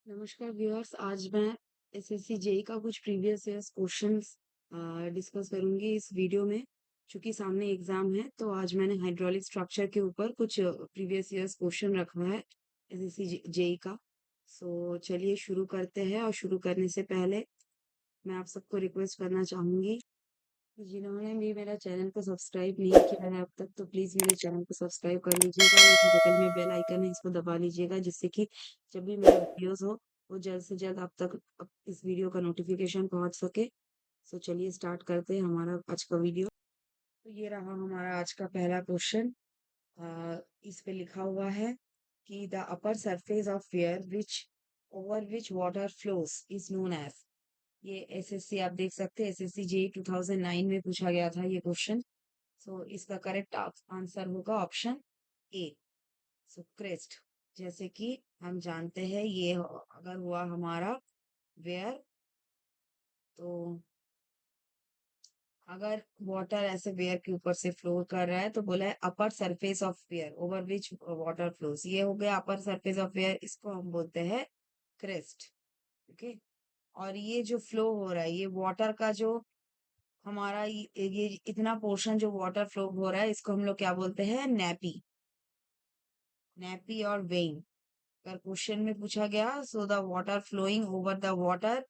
नमस्कार व्यूअर्स। आज मैं एसएससी जेई का कुछ प्रीवियस ईयर्स क्वेश्चंस डिस्कस करूंगी इस वीडियो में। चूंकि सामने एग्जाम है तो आज मैंने हाइड्रोलिक स्ट्रक्चर के ऊपर कुछ प्रीवियस ईयर्स क्वेश्चन रखा है एसएससी जेई का। सो चलिए शुरू करते हैं। और शुरू करने से पहले मैं आप सबको रिक्वेस्ट करना चाहूंगी, जिन्होंने भी मेरा चैनल को सब्सक्राइब नहीं किया है अब तक, तो प्लीज मेरे चैनल को सब्सक्राइब कर लीजिएगा और जो बगल में बेल आइकन है इसको दबा लीजिएगा, जिससे कि जब भी मेरा वीडियोस हो वो जल्द से जल्द आप तक इस वीडियो का नोटिफिकेशन पहुंच सके। सो चलिए स्टार्ट करते हैं हमारा आज का वीडियो। तो ये रहा हमारा आज का पहला क्वेश्चन। इस पे लिखा हुआ है कि the upper surface of weir which over which water flows is known as. ये एसएससी आप देख सकते हैं, एसएससी जेई 2009 में पूछा गया था ये क्वेश्चन। सो इसका करेक्ट आंसर होगा ऑप्शन ए। सो क्रेस्ट, जैसे कि हम जानते हैं ये अगर हुआ हमारा वेयर, तो अगर वाटर ऐसे वेयर के ऊपर से फ्लो कर रहा है तो बोला है upper surface of weir over which water flows, ये हो गया अपर सरफेस ऑफ वेयर, इसको हम बोलते हैं क्रेस्ट। ओके। और ये जो फ्लो हो रहा है ये वाटर का जो हमारा ये इतना पोर्शन जो वाटर फ्लो हो रहा है इसको हम लोग क्या बोलते हैं, नैपी। नैपी और वेइन। अगर क्वेश्चन में पूछा गया so the water flowing over the water,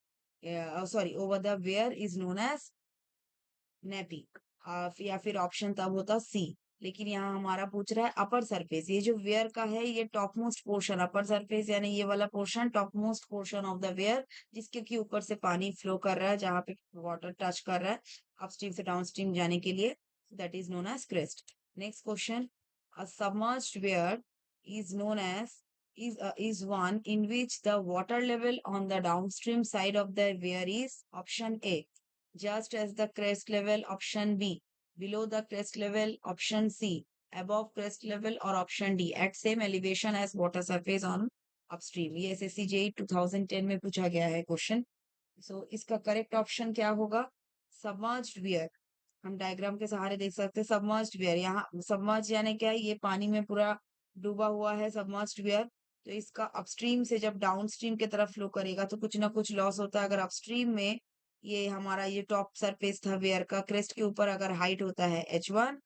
sorry over the weir is known as nappe. या फिर ऑप्शन तब होता सी। लेकिन यहाँ हमारा पूछ रहा है अपर सरफेस, ये जो वेयर का है ये top most portion, upper surface यानी ये वाला portion top most portion of the weir, जिसके की ऊपर से पानी फ्लो कर रहा है, जहां पे वाटर टच कर रहा है अपस्ट्रीम से डाउनस्ट्रीम जाने के लिए, that is known as crest. Next question, a submerged weir is known as is one in which the water level on the downstream side of the weir is option A just as the crest level, option B below the crest level, option C above crest level, or option D at same elevation as water surface on upstream। ये SSC JE 2010 में पूछा गया है question. सो इसका correct option क्या होगा, submerged wear. हम diagram के सहारे देख सकते हैं सबमर्ज्ड वियर, यहाँ सबमर्ज यानी क्या है, ये पानी में पूरा डूबा हुआ है सबमर्ज्ड वियर। तो इसका अपस्ट्रीम से जब डाउनस्ट्रीम की तरफ फ्लो करेगा तो कुछ ना कुछ लॉस होता है। अगर अपस्ट्रीम में ये हमारा ये टॉप सरफेस था वेयर का, क्रेस्ट के ऊपर अगर हाइट होता है H1,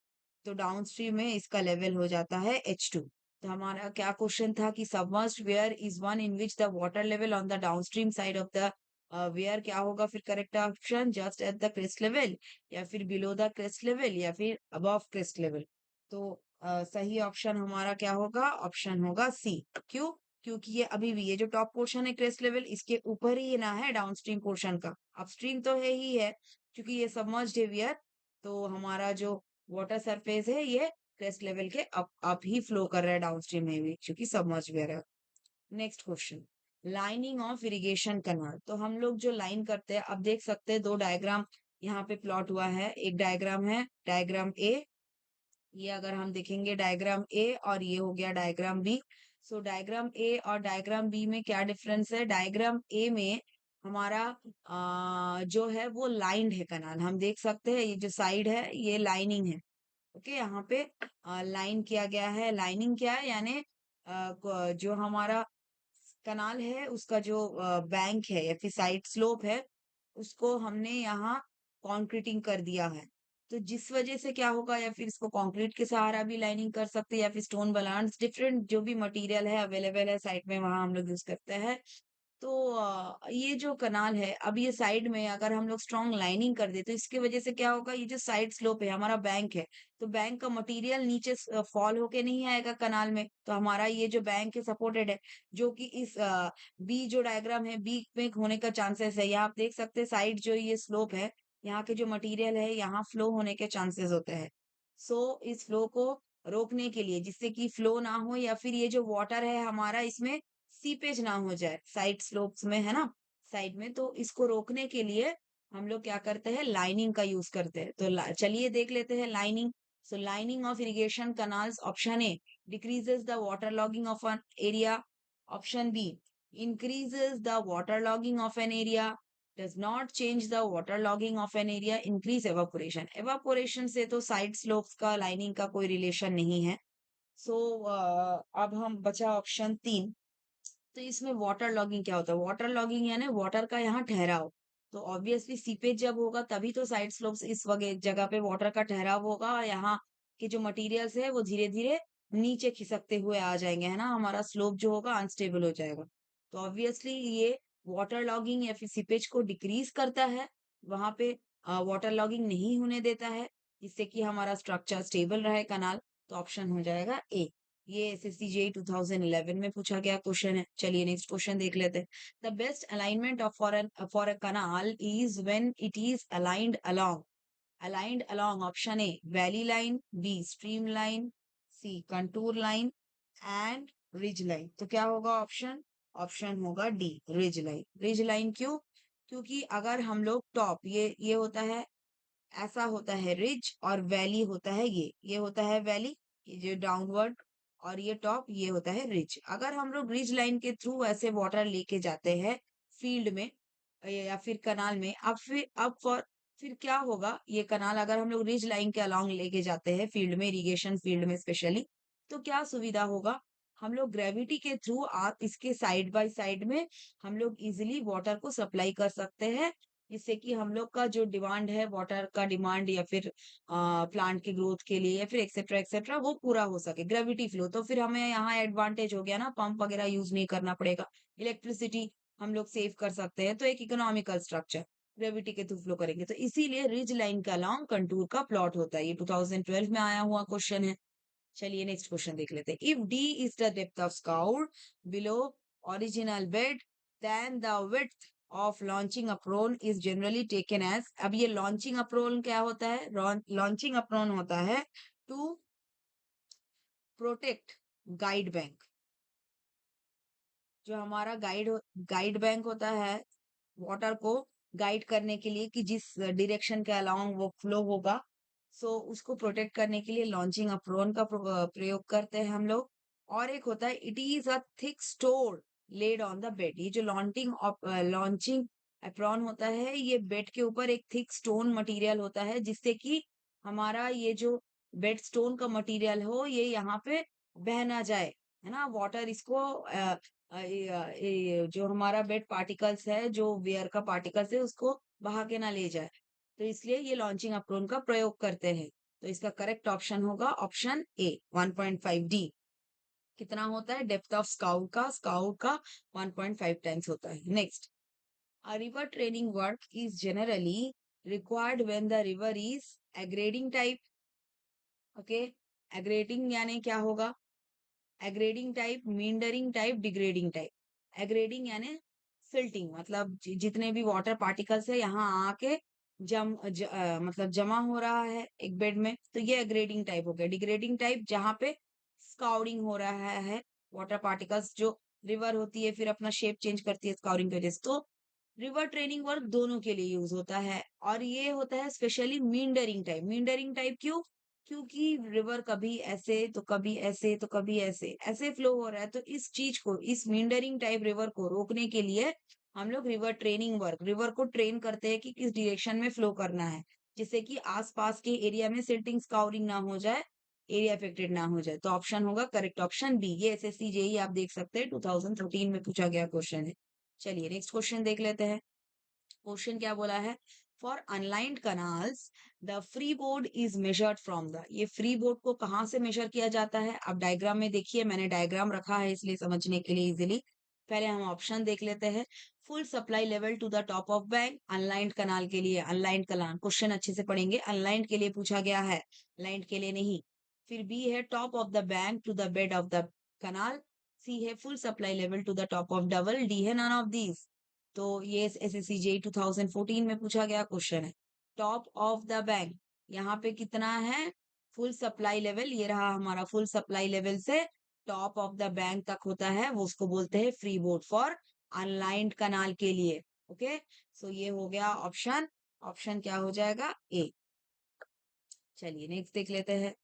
तो डाउनस्ट्रीम में इसका लेवल हो जाता है H2। तो हमारा क्या क्वेश्चन था कि submerged weir is one in which the water level on the downstream side of the weir क्या होगा, फिर correct option just at the crest level, या फिर बिलो द क्रेस्ट लेवल, या फिर अबव क्रेस्ट लेवल। तो सही ऑप्शन हमारा क्या होगा, ऑप्शन होगा सी। क्यों? क्योंकि ये अभी भी ये जो टॉप पोर्शन है क्रेस्ट लेवल, इसके ऊपर ही ना है डाउनस्ट्रीम पोर्शन का, अपस्ट्रीम तो है ही है। क्योंकि ये सबमर्ज्ड है वियर, तो हमारा जो वाटर सरफेस है ये क्रेस्ट लेवल के अप ही फ्लो कर रहा है डाउनस्ट्रीम में भी, क्योंकि सबमर्ज्ड वियर है। Next question, lining of irrigation canal. तो हम लोग जो लाइन करते हैं, अब देख सकते हैं दो डायग्राम यहाँ पे प्लॉट हुआ है। एक डायग्राम है डायग्राम ए, ये अगर हम देखेंगे डायग्राम ए, और ये हो गया diagram B. So diagram A और डायग्राम बी में क्या डिफरेंस है, डायग्राम ए में हमारा जो है वो लाइंड है कनाल, हम देख सकते हैं ये जो साइड है ये लाइनिंग है। ओके, यहाँ पे लाइन किया गया है। लाइनिंग क्या है, यानी जो हमारा कनाल है उसका जो बैंक है या फिर साइड स्लोप है, उसको हमने यहाँ कंक्रीटिंग कर दिया है। तो जिस वजह से क्या होगा, या फिर इसको कंक्रीट के सहारा भी लाइनिंग कर सकते हैं, या फिर स्टोन बलान्स, डिफरेंट जो भी मटेरियल है अवेलेबल है साइड में वहां हम लोग यूज करते हैं। तो ये जो कनाल है, अब ये साइड में अगर हम लोग स्ट्रॉन्ग लाइनिंग कर दे तो इसकी वजह से क्या होगा, ये जो साइड स्लोप है हमारा बैंक है, तो बैंक का मटेरियल नीचे फॉल होके नहीं आएगा कनाल में, तो हमारा ये जो बैंक है सपोर्टेड है। जो कि इस बी जो डायग्राम है बी में होने का चांसेस है, यहाँ आप देख सकते हैं साइड जो ये स्लोप है, यहाँ के जो मटेरियल है यहाँ फ्लो होने के चांसेस होते हैं। सो इस फ्लो को रोकने के लिए, जिससे कि फ्लो ना हो, या फिर ये जो वाटर है हमारा इसमें सीपेज ना हो जाए साइड स्लोप्स में, है ना, साइड में, तो इसको रोकने के लिए हम लोग क्या करते हैं, लाइनिंग का यूज करते हैं। तो चलिए देख लेते हैं lining. So lining of irrigation canals, option A decreases the water logging of an area, option B increases the water logging of an area, does not change the water logging of an area, increase evaporation। evaporation से तो side slopes का lining का कोई relation नहीं है। सो अब हम बचा ऑप्शन 3, तो इसमें वाटर लॉगिंग क्या होता है? वाटर लॉगिंग यानी वाटर का यहाँ ठहराव। तो ऑब्वियसली सीपेज जब होगा तभी तो साइड स्लोप्स इस वगैरह जगह पे वाटर का ठहराव होगा और यहाँ के जो मटेरियल्स है वो धीरे धीरे नीचे खिसकते हुए आ जाएंगे, है ना, हमारा स्लोप जो होगा अनस्टेबल हो जाएगा। तो ऑब्वियसली ये वाटर लॉगिंग या फिर सीपेज को डिक्रीज करता है, वहां पे वाटर लॉगिंग नहीं होने देता है, जिससे कि हमारा स्ट्रक्चर स्टेबल रहे कनाल। तो ऑप्शन हो जाएगा ए। ये एसएससी जेईई 2011 में पूछा गया क्वेश्चन है। चलिए नेक्स्ट क्वेश्चन देख लेते हैं। The best alignment of for a canal is when it is aligned along option A valley line, B stream line, C contour line and ridge line. तो क्या होगा ऑप्शन? ऑप्शन होगा D ridge line. Ridge line क्यों? क्योंकि अगर हम लोग top ये होता है, ऐसा होता है रिज, और वैली होता है ये होता है वैली, ये जो डाउनवर्ड, और ये टॉप ये होता है रिज। अगर हम लोग रिज लाइन के थ्रू ऐसे वाटर लेके जाते हैं फील्ड में या फिर कनाल में, फिर क्या होगा, ये कनाल अगर हम लोग रिज लाइन के अलोंग लेके जाते हैं फील्ड में, इरिगेशन फील्ड में स्पेशली, तो क्या सुविधा होगा? हम लोग ग्रेविटी के थ्रू आप इसके साइड बाय साइड में हम लोग इजिली वाटर को सप्लाई कर सकते हैं, जिससे कि हम लोग का जो डिमांड है वाटर का डिमांड, या फिर प्लांट के ग्रोथ के लिए, या फिर एक्सेट्रा एक्सेट्रा, वो पूरा हो सके ग्रेविटी फ्लो। तो फिर हमें यहाँ एडवांटेज हो गया ना, पंप वगैरह यूज नहीं करना पड़ेगा, इलेक्ट्रिसिटी हम लोग सेव कर सकते हैं। तो एक इकोनॉमिकल स्ट्रक्चर ग्रेविटी के थ्रू फ्लो करेंगे, तो इसीलिए रिज लाइन का लॉन्ग कंटूर का प्लॉट होता है। ये 2012 में आया हुआ क्वेश्चन है। चलिए नेक्स्ट क्वेश्चन देख लेते हैं। If D is the depth of scour below original bed, then the width of launching apron is generally taken as. अब ये लॉन्चिंग अप्रोन क्या होता है? लॉन्चिंग अप्रोन होता है टू प्रोटेक्ट गाइड बैंक। जो हमारा गाइड बैंक होता है वाटर को गाइड करने के लिए कि जिस डायरेक्शन के अलोंग वो फ्लो होगा, सो उसको प्रोटेक्ट करने के लिए लॉन्चिंग अप्रोन का प्रयोग करते हैं हम लोग। और एक होता है it is a thick store laid on the bed. ये जो लॉन्चिंग अप्रोन होता है, ये बेड के ऊपर एक थिक स्टोन मटेरियल होता है, जिससे कि हमारा ये जो बेड स्टोन का मटेरियल हो, ये यहाँ पे बह ना जाए, है ना, वाटर इसको जो हमारा बेड पार्टिकल्स है, जो वेयर का पार्टिकल्स है, उसको बहा के ना ले जाए। तो इसलिए ये लॉन्चिंग अप्रोन का प्रयोग करते हैं। तो इसका करेक्ट ऑप्शन होगा ऑप्शन ए 1.5 डी। कितना होता है डेप्थ ऑफ स्काउट का 1.5 टाइम्स होता है। Next, a river training work is generally required when the river is aggrading type. Okay, aggrading यानी क्या होगा? Aggrading type, meandering type, degrading type. Aggrading यानी सिल्टिंग, मतलब जितने भी वाटर पार्टिकल्स है यहाँ आके मतलब जमा हो रहा है एक बेड में, तो ये एग्रेडिंग टाइप हो गया। डिग्रेडिंग टाइप जहाँ पे स्काउरिंग हो रहा है, वाटर पार्टिकल्स जो रिवर होती है फिर अपना शेप चेंज करती है स्काउरिंग की वजह से। तो रिवर ट्रेनिंग वर्क दोनों के लिए यूज होता है, और ये होता है स्पेशली मींडरिंग टाइप। मींडरिंग टाइप क्यों? क्योंकि रिवर कभी ऐसे तो कभी ऐसे तो कभी ऐसे ऐसे फ्लो हो रहा है, तो इस चीज को, इस मींडरिंग टाइप रिवर को रोकने के लिए हम लोग रिवर ट्रेनिंग वर्क, रिवर को ट्रेन करते हैं कि किस डायरेक्शन में फ्लो करना है, जिससे कि आसपास के एरिया में सिल्टिंग स्काउरिंग ना हो जाए, एरिया अफेक्टेड ना हो जाए। तो ऑप्शन होगा करेक्ट ऑप्शन बी। ये एसएससी जेईई आप देख सकते हैं 2013 में पूछा गया क्वेश्चन है। चलिए नेक्स्ट क्वेश्चन देख लेते हैं। क्वेश्चन क्या बोला है? For unlined canals the free board is measured from the. ये फ्री बोर्ड को कहाँ से मेजर किया जाता है? अब डायग्राम में देखिए, मैंने डायग्राम रखा है इसलिए समझने के लिए इजीली। पहले हम ऑप्शन देख लेते हैं। Full supply level to the top of bank, unlined canal के लिए। अनलाइंड कनाल क्वेश्चन अच्छे से पढ़ेंगे, अनलाइंड के लिए पूछा गया है, लाइंड के लिए नहीं। फिर बी है top of the bank to the bed of the canal. C है full supply level to the top of double. D है नन ऑफ दीज। तो ये एसएससी जेईई 2014 में पूछा गया क्वेश्चन है। टॉप ऑफ द बैंक यहाँ पे कितना है? फुल सप्लाई लेवल, ये रहा हमारा फुल सप्लाई लेवल से टॉप ऑफ द बैंक तक होता है, वो उसको बोलते हैं freeboard for unlined canal के लिए। ओके, सो ये हो गया ऑप्शन। ऑप्शन क्या हो जाएगा? ए। चलिए नेक्स्ट देख लेते हैं।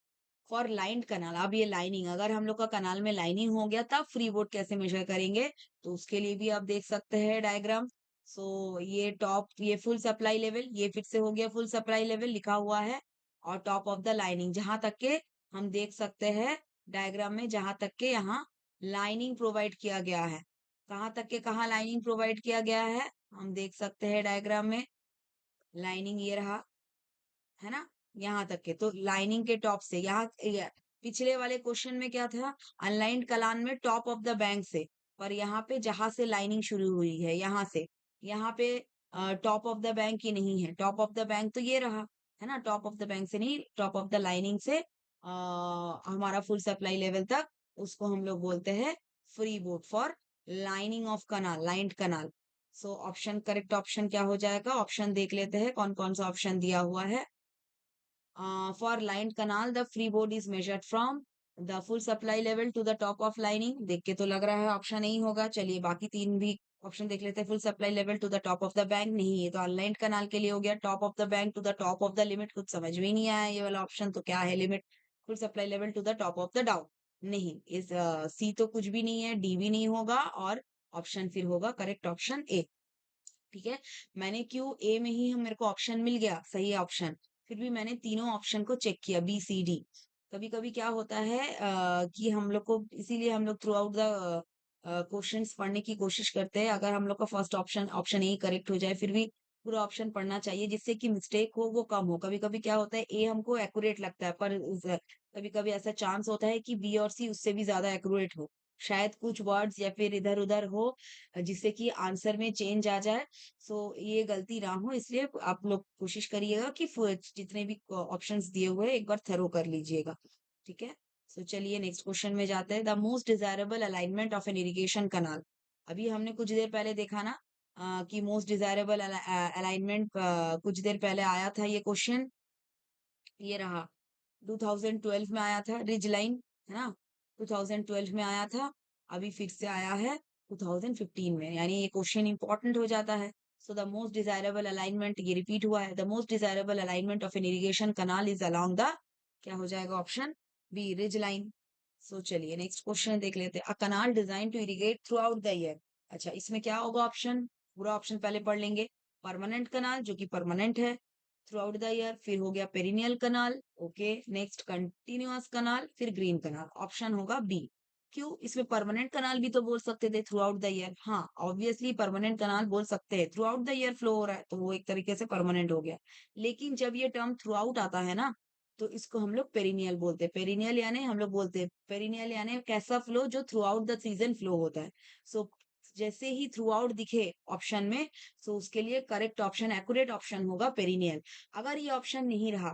फॉर लाइंड कनाल, अब ये लाइनिंग, अगर हम लोग का कनाल में लाइनिंग हो गया तब फ्री बोर्ड कैसे मेजर करेंगे? तो उसके लिए भी आप देख सकते हैं डायग्राम। सो ये टॉप, ये फुल सप्लाई लेवल, ये फिर से हो गया फुल सप्लाई लेवल लिखा हुआ है, और टॉप ऑफ द लाइनिंग जहां तक के हम देख सकते हैं डायग्राम में, जहां तक के यहाँ लाइनिंग प्रोवाइड किया गया है, कहाँ तक के कहाँ लाइनिंग प्रोवाइड किया गया है, हम देख सकते हैं डायग्राम में। लाइनिंग ये रहा, है ना, यहाँ तक के। तो लाइनिंग के टॉप से पिछले वाले क्वेश्चन में क्या था, अनलाइंड कलान में टॉप ऑफ द बैंक से, पर यहाँ पे जहां से लाइनिंग शुरू हुई है यहाँ से, यहाँ पे टॉप ऑफ द बैंक ही नहीं है। टॉप ऑफ द बैंक तो ये रहा, है ना, टॉप ऑफ द बैंक से नहीं, टॉप ऑफ द लाइनिंग से हमारा फुल सप्लाई लेवल तक, उसको हम लोग बोलते हैं freeboard for lining of canal, lined canal. So option, correct option क्या हो जाएगा, ऑप्शन देख लेते हैं कौन कौन सा ऑप्शन दिया हुआ है। For lined canal, the freeboard is measured from the full supply level to the top of lining। देख के तो लग रहा है ऑप्शन नहीं होगा। चलिए बाकी तीन भी ऑप्शन देख लेते हैं। Full supply level to the top of the bank, नहीं, ये तो अनलाइंड कनाल के लिए हो गया। Top of the bank to the top of the limit, कुछ समझ में ही नहीं आया ये वाला ऑप्शन, तो क्या है limit, full supply level to the top of the down, नहीं, इस सी तो कुछ भी नहीं है, डी भी नहीं होगा, और ऑप्शन फिर होगा करेक्ट ऑप्शन ए। ठीक है, मैंने क्यों ए में ही मेरे को ऑप्शन मिल गया सही ऑप्शन, फिर भी मैंने तीनों ऑप्शन को चेक किया, बी सी डी। कभी कभी क्या होता है कि हम लोग को, इसीलिए हम लोग थ्रू आउट द क्वेश्चंस पढ़ने की कोशिश करते हैं। अगर हम लोग का first option option A correct हो जाए, फिर भी पूरा ऑप्शन पढ़ना चाहिए, जिससे कि मिस्टेक हो वो कम हो। कभी कभी क्या होता है, ए हमको एक्यूरेट लगता है, पर कभी कभी ऐसा चांस होता है कि बी और सी उससे भी ज्यादा एक्यूरेट हो, शायद कुछ वर्ड्स या फिर इधर उधर हो, जिससे कि आंसर में चेंज आ जाए। सो ये गलती ना हो, इसलिए आप लोग कोशिश करिएगा कि जितने भी ऑप्शंस दिए हुए हैं एक बार थरो कर लीजिएगा। ठीक है, सो चलिए नेक्स्ट क्वेश्चन में जाते हैं। The most desirable alignment of an irrigation canal. अभी हमने कुछ देर पहले देखा ना कि मोस्ट डिजायरेबल अलाइनमेंट, कुछ देर पहले आया था ये क्वेश्चन, ये रहा 2012 में आया था, रिज लाइन, है ना, 2012 में आया था, अभी फिर से आया है 2015 में, यानी ये क्वेश्चन इंपॉर्टेंट हो जाता है। So the most desirable alignment, ये रिपीट हुआ है, the most desirable alignment of an irrigation canal is along the, क्या हो जाएगा option B, ridge line. So चलिए नेक्स्ट क्वेश्चन देख लेते हैं। A canal design to irrigate throughout the year. अच्छा, इसमें क्या होगा ऑप्शन, पूरा ऑप्शन पहले पढ़ लेंगे। परमानेंट कनाल, जो कि परमानेंट है थ्रू आउट द ईयर, फिर हो गया पेरिनियल कनाल, ओके, नेक्स्ट कंटिन्यूअस कनाल, फिर ग्रीन कनाल, ऑप्शन होगा बी। क्यों, इसमें परमानेंट कनाल भी तो बोल सकते थे थ्रू आउट द ईयर, हाँ ऑब्वियसली परमानेंट कनाल बोल सकते हैं, through out the year flow हो रहा है तो वो एक तरीके से परमानेंट हो गया। लेकिन जब ये टर्म थ्रू आउट आता है ना, तो इसको हम लोग पेरिनियल बोलते हैं। पेरिनियल यानी हम लोग बोलते हैं पेरिनियल यानी कैसा फ्लो जो through out the season flow होता है। सो जैसे ही थ्रू आउट दिखे ऑप्शन में, सो उसके लिए करेक्ट ऑप्शन, एक्यूरेट ऑप्शन होगा पेरिनियल। अगर ये ऑप्शन नहीं रहा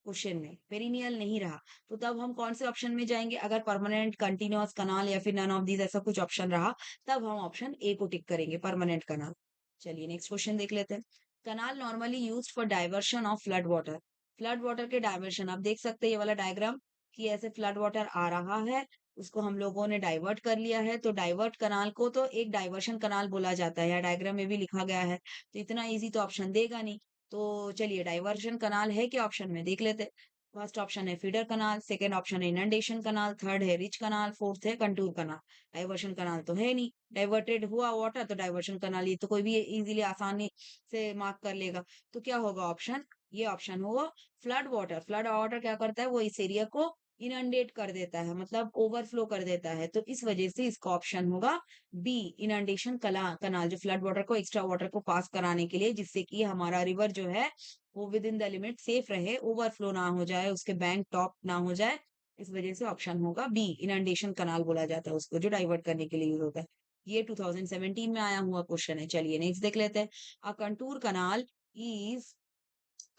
क्वेश्चन में, पेरिनियल नहीं रहा, तो तब हम कौन से ऑप्शन में जाएंगे, अगर परमानेंट, कंटिन्यूअस कनाल या फिर नन ऑफ दीज ऐसा कुछ ऑप्शन रहा, तब हम ऑप्शन ए को टिक करेंगे, परमानेंट कनाल। चलिए नेक्स्ट क्वेश्चन देख लेते हैं। Canal normally used for diversion of flood water. Flood water के डाइवर्शन, आप देख सकते हैं ये वाला डायग्राम, कि ऐसे फ्लड वाटर आ रहा है, उसको हम लोगों ने डाइवर्ट कर लिया है, तो डाइवर्ट कनाल को तो एक डाइवर्शन कनाल बोला जाता है, या डायग्राम में भी लिखा गया है, तो इतना इजी तो ऑप्शन देगा नहीं। तो चलिए डाइवर्शन कनाल है क्या ऑप्शन में देख लेते। फर्स्ट ऑप्शन है फीडर कनाल, सेकंड ऑप्शन है इनंडेशन कनाल, थर्ड है रिच कनाल, फोर्थ है कंटूर कनाल। डाइवर्शन कनाल तो है नहीं, डाइवर्टेड हुआ वाटर तो डाइवर्शन कनाल, ये तो कोई भी इजीली आसानी से मार्क कर लेगा। तो क्या होगा ऑप्शन, ये ऑप्शन होगा फ्लड वाटर। फ्लड वाटर क्या करता है, वो इस एरिया को इनंडेट कर देता है, मतलब ओवरफ्लो कर देता है, तो इस वजह से इसका ऑप्शन होगा बी, इनंडेशन कनाल, जो फ्लड वाटर को, एक्स्ट्रा वाटर को पास कराने के लिए, जिससे कि हमारा रिवर जो है वो with in the limit safe रहे, ओवरफ्लो ना हो जाए, उसके बैंक टॉप ना हो जाए। इस वजह से ऑप्शन होगा बी, इनंडेशन कनाल बोला जाता है उसको, जो डाइवर्ट करने के लिए यूज होता है। ये 2017 में आया हुआ क्वेश्चन है। चलिए नेक्स्ट देख लेते हैं। अ कंटूर कनाल इज,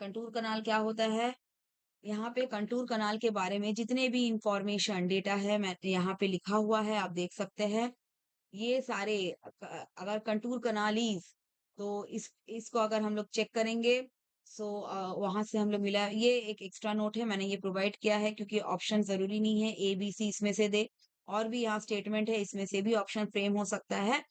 कंटूर कनाल क्या होता है, यहाँ पे कंटूर कनाल के बारे में जितने भी इंफॉर्मेशन डेटा है, मैं यहाँ पे लिखा हुआ है, आप देख सकते हैं। ये सारे अगर कंटूर कनालीज, तो इसको अगर हम लोग चेक करेंगे, सो वहां से हम लोग मिला, ये एक एक्स्ट्रा नोट है, मैंने ये प्रोवाइड किया है क्योंकि ऑप्शन जरूरी नहीं है ए बी सी इसमें से दे, और भी यहाँ स्टेटमेंट है, इसमें से भी ऑप्शन फ्रेम हो सकता है।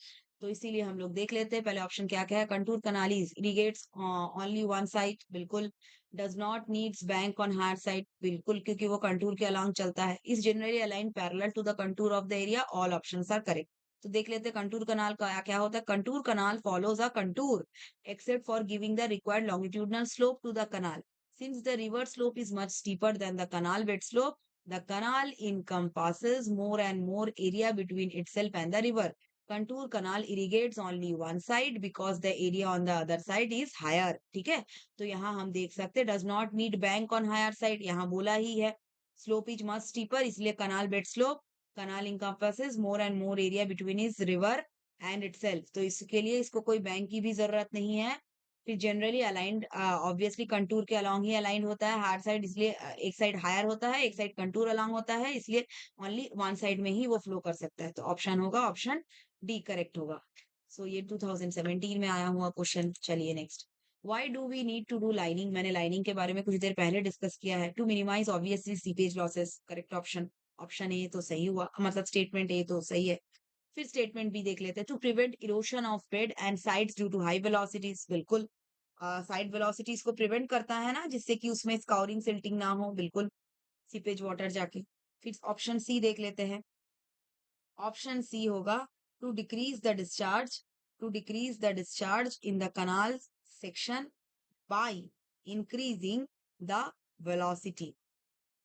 तो इसीलिए हम लोग देख लेते हैं पहले ऑप्शन क्या क्या है। Contour canals irrigates only one side, बिल्कुल। Does not needs bank on higher side, बिल्कुल, क्योंकि वो कंटूर के अलोंग चलता है। Is generally align parallel to the contour of the area, all options are correct. तो देख लेते हैं कंटूर कनाल का क्या होता है। Contour canal follows a contour except for giving the required longitudinal slope to the canal. Since the river slope is much steeper than the canal bed slope, the canal encompasses more and more area between itself and the river. Contour canal irrigates only one side because the area on the other side is higher. ठीक है, तो यहाँ हम देख सकते does not need bank on higher side, यहाँ बोला ही है। स्लोप इज मच स्टीपर, इसलिए canal bed slope. Canal encompasses more and more area between is river and itself, तो इसके लिए इसको कोई बैंक की भी जरूरत नहीं है। फिर जनरली अलाइंड, ऑब्वियसली कंटूर के अलोंग ही अलाइंड होता है हायर साइड, इसलिए एक साइड हायर होता है, एक साइड कंटूर अलोंग होता है, इसलिए ओनली वन साइड में ही वो फ्लो कर सकता है। तो ऑप्शन होगा ऑप्शन डी करेक्ट होगा। सो ये 2017 में आया हुआ क्वेश्चन। चलिए next. Why do we need to do lining, मैंने लाइनिंग के बारे में कुछ देर पहले डिस्कस किया है। To minimise obviously seepage losses, correct option. Option A तो सही हुआ, मतलब स्टेटमेंट ए तो सही है। फिर स्टेटमेंट बी देख लेते हैं। To prevent erosion of bed and sides due to high velocities, बिल्कुल साइड वेलोसिटीज को प्रिवेंट करता है ना, जिससे कि उसमें स्काउरिंग सिल्टिंग ना हो, बिल्कुल सीपेज वाटर जाके। फिर ऑप्शन सी देख लेते हैं। ऑप्शन सी होगा to decrease the discharge, to decrease the discharge in the canal section by increasing the velocity.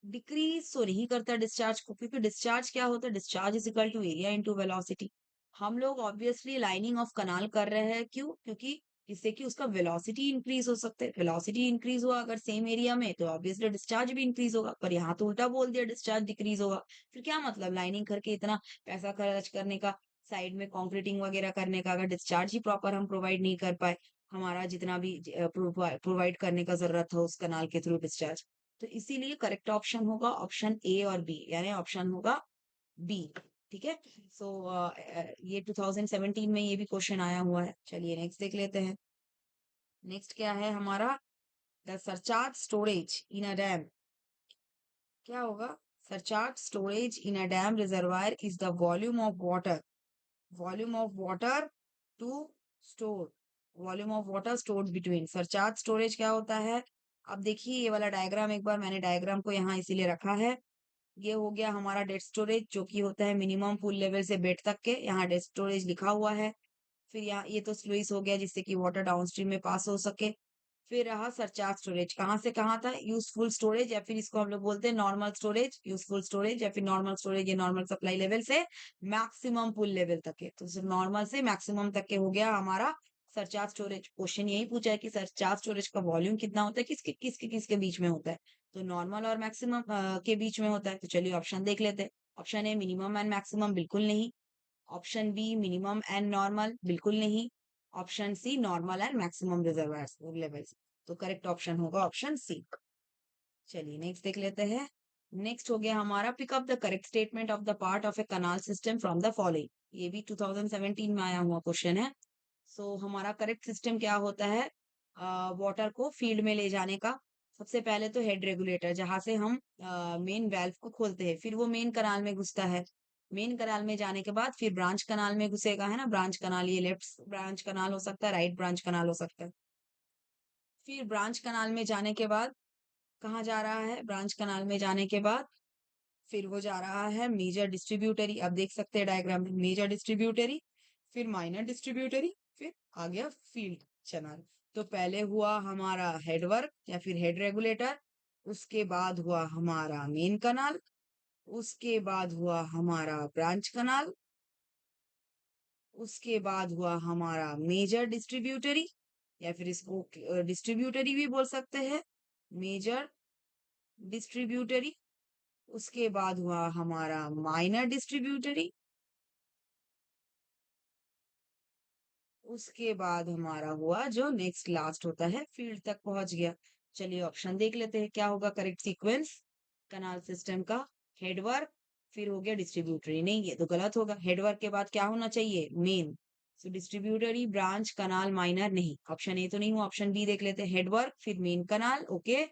Decrease तो नहीं करता डिस्चार्ज को, क्योंकि डिस्चार्ज क्या होता है, discharge is equal to area into velocity. हम लोग ऑब्वियसली लाइनिंग ऑफ कनाल कर रहे हैं, क्यों? क्योंकि जिससे कि उसका वेलोसिटी इंक्रीज हो सकते हैं। वेलोसिटी इंक्रीज हुआ अगर सेम एरिया में, तो ऑब्वियसली डिस्चार्ज भी इंक्रीज होगा। पर यहाँ तो उल्टा बोल दिया, डिस्चार्ज डिक्रीज होगा। फिर क्या मतलब लाइनिंग करके इतना पैसा खर्च करने का, साइड में कॉन्क्रीटिंग वगैरह करने का, अगर डिस्चार्ज ही प्रॉपर हम प्रोवाइड नहीं कर पाए, हमारा जितना भी प्रोवाइड करने का जरूरत हो उस कनाल के थ्रू डिस्चार्ज। तो इसीलिए करेक्ट ऑप्शन होगा ऑप्शन ए और बी, यानी ऑप्शन होगा बी। ठीक है, सो ये 2017 में ये भी क्वेश्चन आया हुआ है। चलिए नेक्स्ट देख लेते हैं। नेक्स्ट क्या है हमारा, the surcharge storage in a dam. क्या होगा, surcharge storage in a dam reservoir is the volume of water, volume of water to store, volume of water stored between. Surcharge storage क्या होता है, अब देखिए ये वाला डायग्राम एक बार, मैंने डायग्राम को यहाँ इसीलिए रखा है। ये हो गया हमारा डेड स्टोरेज, जो कि होता है मिनिमम पूल लेवल से बेड तक के, यहाँ डेड स्टोरेज लिखा हुआ है। फिर यहाँ ये तो स्लुइस हो गया, जिससे कि वाटर डाउनस्ट्रीम में पास हो सके। फिर रहा सरचार्ज स्टोरेज, कहाँ से कहाँ था, यूजफुल स्टोरेज, या फिर इसको हम लोग बोलते हैं नॉर्मल स्टोरेज, यूजफुल स्टोरेज या फिर नॉर्मल स्टोरेज, ये नॉर्मल सप्लाई लेवल से मैक्सिमम पुल लेवल तक है। तो नॉर्मल से मैक्सिमम तक के हो गया हमारा सरचार्ज स्टोरेज। क्वेश्चन यही पूछा है कि सरचार्ज स्टोरेज का वॉल्यूम कितना होता है, किसके किसके किसके बीच में होता है, तो नॉर्मल और मैक्सिमम के बीच में होता है। तो चलिए ऑप्शन देख लेते हैं। Option A minimum and maximum, बिल्कुल नहीं। Option B minimum and normal, बिल्कुल नहीं। Option C normal and maximum reservoir levels, तो करेक्ट ऑप्शन होगा ऑप्शन सी। चलिए नेक्स्ट देख लेते हैं। नेक्स्ट हो गया हमारा, pick up the correct statement of the part of a canal system from the following. ये भी 2017 में आया हुआ क्वेश्चन है। सो हमारा करेक्ट सिस्टम क्या होता है, वाटर को फील्ड में ले जाने का। सबसे पहले तो हेड रेगुलेटर, जहां से हम मेन वेल्व को खोलते हैं, फिर वो मेन कनाल में घुसता है। मेन कनाल में जाने के बाद फिर ब्रांच कनाल में घुसेगा, है ना, ब्रांच कनाल, ये लेफ्ट ब्रांच कनाल हो सकता है, राइट ब्रांच कनाल हो सकता है। फिर ब्रांच कनाल में जाने के बाद कहाँ जा रहा है, ब्रांच कनाल में जाने के बाद फिर वो जा रहा है मेजर डिस्ट्रीब्यूटरी। अब देख सकते हैं डायग्राम में, मेजर डिस्ट्रीब्यूटरी, फिर माइनर डिस्ट्रीब्यूटरी, फिर आ गया फील्ड चैनल। तो पहले हुआ हमारा हेडवर्क या फिर हेड रेगुलेटर, उसके बाद हुआ हमारा मेन कनाल, उसके बाद हुआ हमारा ब्रांच कनाल, उसके बाद हुआ हमारा मेजर डिस्ट्रीब्यूटरी, या फिर इसको डिस्ट्रीब्यूटरी भी बोल सकते हैं, मेजर डिस्ट्रीब्यूटरी। उसके बाद हुआ हमारा माइनर डिस्ट्रीब्यूटरी, उसके बाद हमारा हुआ जो नेक्स्ट लास्ट होता है फील्ड तक पहुंच गया। चलिए ऑप्शन देख लेते हैं क्या होगा करेक्ट सीक्वेंस कनाल सिस्टम का। हेडवर्क, फिर हो गया डिस्ट्रीब्यूटरी, नहीं ये तो गलत होगा। हेडवर्क के बाद क्या होना चाहिए, मेन। सो डिस्ट्रीब्यूटरी, ब्रांच, कनाल, माइनर नहीं, ऑप्शन ए तो नहीं हुआ। ऑप्शन बी देख लेते हैं, हेडवर्क फिर मेन कनाल, ओके,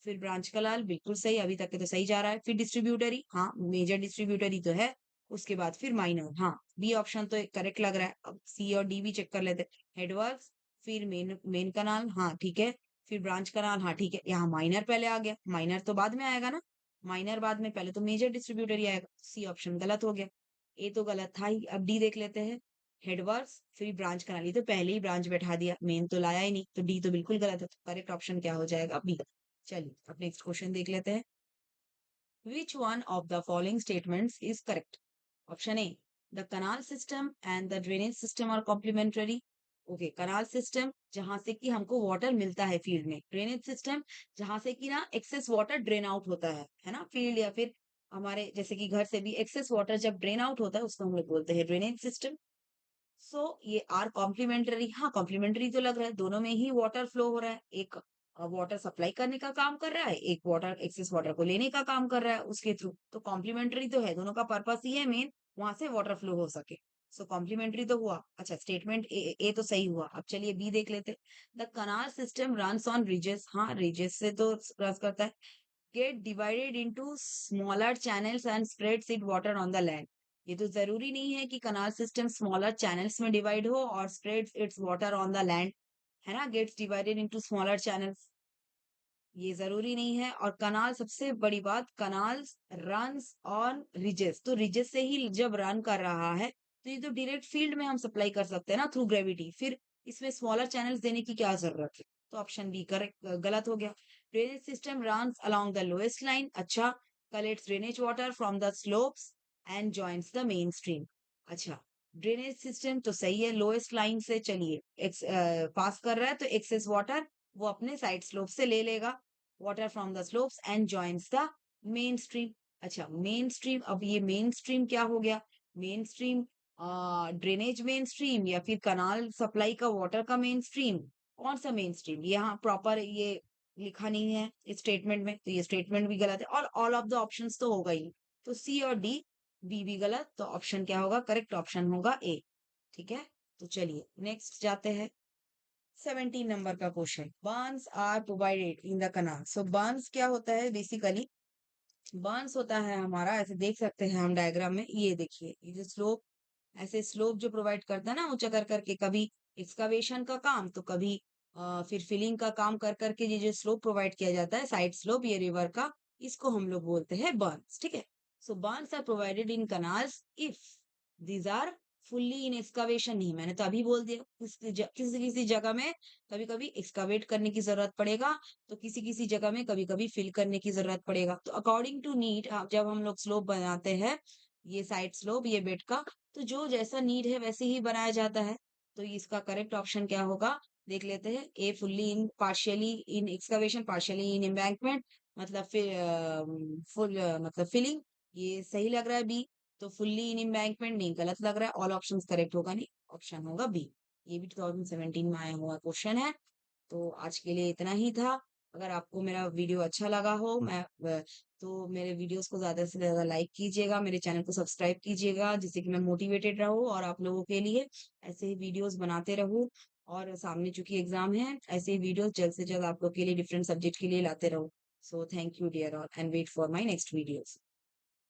फिर ब्रांच कनाल, बिल्कुल सही, अभी तक के तो सही जा रहा है। फिर डिस्ट्रीब्यूटरी, हाँ मेजर डिस्ट्रीब्यूटरी तो है, उसके बाद फिर माइनर, हाँ बी ऑप्शन तो करेक्ट लग रहा है। अब सी और डी भी चेक कर लेते हैं। हेडवर्क, फिर मेन मेन कनाल, हाँ ठीक है, फिर ब्रांच कनाल, हाँ ठीक है। यहाँ माइनर पहले आ गया, माइनर तो बाद में आएगा ना, माइनर बाद में, पहले तो मेजर डिस्ट्रीब्यूटर ही आएगा। सी ऑप्शन गलत हो गया, ए तो गलत था ही। अब डी देख लेते हैं, हेडवर्क फिर ब्रांच कनाल, ये तो पहले ही ब्रांच बैठा दिया, मेन तो लाया ही नहीं, तो डी तो बिल्कुल गलत है। तो करेक्ट ऑप्शन क्या हो जाएगा, बी। चलिए अब नेक्स्ट क्वेश्चन देख लेते हैं। Which one of the following statements is correct? Option A. The canal system and the drainage system are complementary. Okay, canal system जहां से कि हमको वाटर मिलता है फील्ड में, ड्रेनेज सिस्टम जहां से कि ना एक्सेस वाटर ड्रेन आउट होता है ना, फील्ड या फिर हमारे जैसे कि घर से भी एक्सेस वाटर जब ड्रेन आउट होता है उसको हम लोग बोलते हैं ड्रेनेज सिस्टम। सो ये आर कॉम्प्लीमेंटरी, हाँ कॉम्प्लीमेंटरी तो लग रहा है, दोनों में ही वाटर फ्लो हो रहा है, एक वाटर सप्लाई करने का काम कर रहा है, एक वाटर एक्सेस वाटर को लेने का काम कर रहा है उसके थ्रू, तो कॉम्प्लीमेंटरी तो है, दोनों का पर्पस ही है मेन वहां से वाटर फ्लो हो सके। सो कॉम्प्लीमेंटरी तो हुआ। अच्छा, स्टेटमेंट ए तो सही हुआ। अब चलिए बी देख लेते। The canal system runs on ridges, हाँ रिजेस से तो क्रॉस करता है। Get divided into smaller channels and spreads it water on the land. ये तो जरूरी नहीं है कि कनाल सिस्टम स्मॉलर चैनल्स में डिवाइड हो और spreads its water on the land, है ना, gets divided into smaller channels, ये जरूरी नहीं है। और कनाल, सबसे बड़ी बात, कनाल्स रन्स ऑन रिजेस, तो रिजेस से ही जब रन कर रहा है तो ये तो डायरेक्ट फील्ड में हम सप्लाई कर सकते हैं ना थ्रू ग्रेविटी, फिर इसमें स्मॉलर चैनल्स देने की क्या जरूरत है। तो ऑप्शन बी करेक्ट, गलत हो गया। Drainage system runs along the lowest line, अच्छा, collects drainage water from the slopes and joins the main stream. अच्छा, ड्रेनेज सिस्टम तो सही है, लोएस्ट लाइन से चलिए पास कर रहा है तो एक्सेस वाटर वो अपने साइड स्लोप से ले लेगा, water from the slopes and joins the main stream। अच्छा, मेन स्ट्रीम, अब ये मेन स्ट्रीम क्या हो गया, main stream drainage main stream या फिर कनाल सप्लाई का वाटर का मेन स्ट्रीम, कौन सा मेन स्ट्रीम, यहाँ प्रॉपर ये लिखा नहीं है इस स्टेटमेंट में, तो ये स्टेटमेंट भी गलत है और ऑल ऑफ द ऑप्शंस तो होगा ही, तो सी और डी, बी भी गलत, तो ऑप्शन क्या होगा, करेक्ट ऑप्शन होगा ए। ठीक है, तो चलिए नेक्स्ट जाते हैं। 17 नंबर का question, berms are provided in the canal. So berms क्या होता है बेसिकली, बर्न्स होता है हमारा, ऐसे देख सकते हैं हम डायग्राम में, ये देखिए ये जो स्लोप, ऐसे स्लोप जो प्रोवाइड करता है ना ऊंचा कर करके, कभी एक्सकवेशन का काम तो कभी फिर फिलिंग का काम कर करके, ये जो स्लोप प्रोवाइड किया जाता है साइड स्लोप ये रिवर का, इसको हम लोग बोलते हैं बर्न्स। ठीक है, so berms are provided in canals if these are fully in excavation, नहीं मैंने तो अभी बोल दिया, किसी किसी जगह में कभी कभी एक्सकवेट करने की जरूरत पड़ेगा, तो किसी किसी जगह में कभी कभी फिल करने की जरूरत पड़ेगा, तो अकॉर्डिंग टू नीड जब हम लोग स्लोप बनाते हैं, ये साइड स्लोप ये बेड का, तो जो जैसा नीड है वैसे ही बनाया जाता है। तो इसका करेक्ट ऑप्शन क्या होगा, देख लेते हैं। A fully in partially in excavation partially in embankment, मतलब फिर फुल मतलब फिलिंग, ये सही लग रहा है बी। तो फुल्ली इन एम्बैंकमेंट नहीं, गलत लग रहा है, ऑल ऑप्शंस करेक्ट होगा नहीं, ऑप्शन होगा बी। ये भी 2017 में आया हुआ क्वेश्चन है। तो आज के लिए इतना ही था। अगर आपको मेरा वीडियो अच्छा लगा हो, तो मेरे वीडियोस को ज्यादा से ज्यादा लाइक कीजिएगा, मेरे चैनल को सब्सक्राइब कीजिएगा, जिससे कि मैं मोटिवेटेड रहूं और आप लोगों के लिए ऐसे ही वीडियोस बनाते रहूं। और सामने चूंकि एग्जाम है, ऐसे ही वीडियोस जल्द से जल्द आप लोग के लिए डिफरेंट सब्जेक्ट के लिए लाते रहूं। So thank you dear all and wait for my next videos.